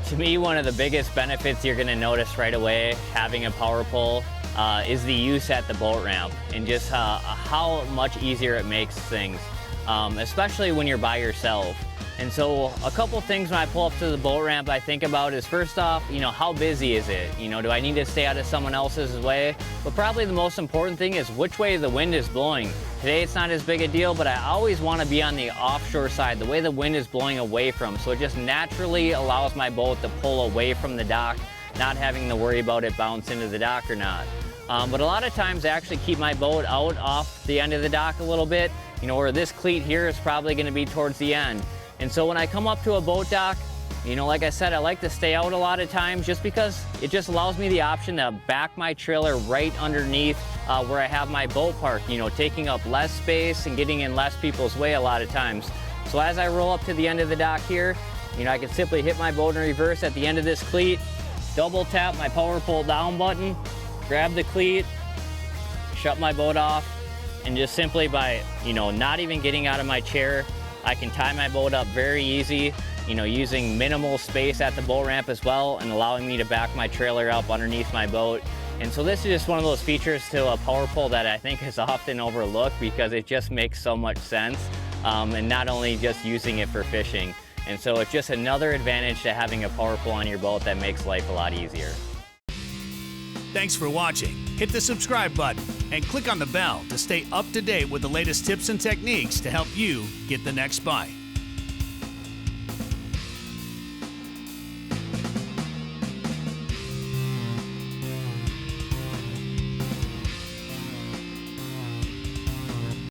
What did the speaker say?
To me, one of the biggest benefits you're going to notice right away having a power pole is the use at the boat ramp, and just how much easier it makes things, especially when you're by yourself. And so a couple things when I pull up to the boat ramp I think about is, first off, how busy is it? Do I need to stay out of someone else's way? But probably the most important thing is which way the wind is blowing. Today it's not as big a deal, but I always want to be on the offshore side, the way the wind is blowing away from. So it just naturally allows my boat to pull away from the dock, not having to worry about it bounce into the dock or not. But a lot of times I actually keep my boat out off the end of the dock a little bit, where this cleat here is probably going to be towards the end. And so when I come up to a boat dock, like I said, I like to stay out a lot of times just because it just allows me the option to back my trailer right underneath where I have my boat parked, taking up less space and getting in less people's way a lot of times. So as I roll up to the end of the dock here, I can simply hit my boat in reverse at the end of this cleat, double tap my power pull down button, grab the cleat, shut my boat off, and just simply by, not even getting out of my chair, I can tie my boat up very easy, using minimal space at the boat ramp as well, and allowing me to back my trailer up underneath my boat. And so this is just one of those features to a power pole that I think is often overlooked because it just makes so much sense, and not only just using it for fishing. And so it's just another advantage to having a power pole on your boat that makes life a lot easier. Thanks for watching. Hit the subscribe button and click on the bell to stay up to date with the latest tips and techniques to help you get the next bite.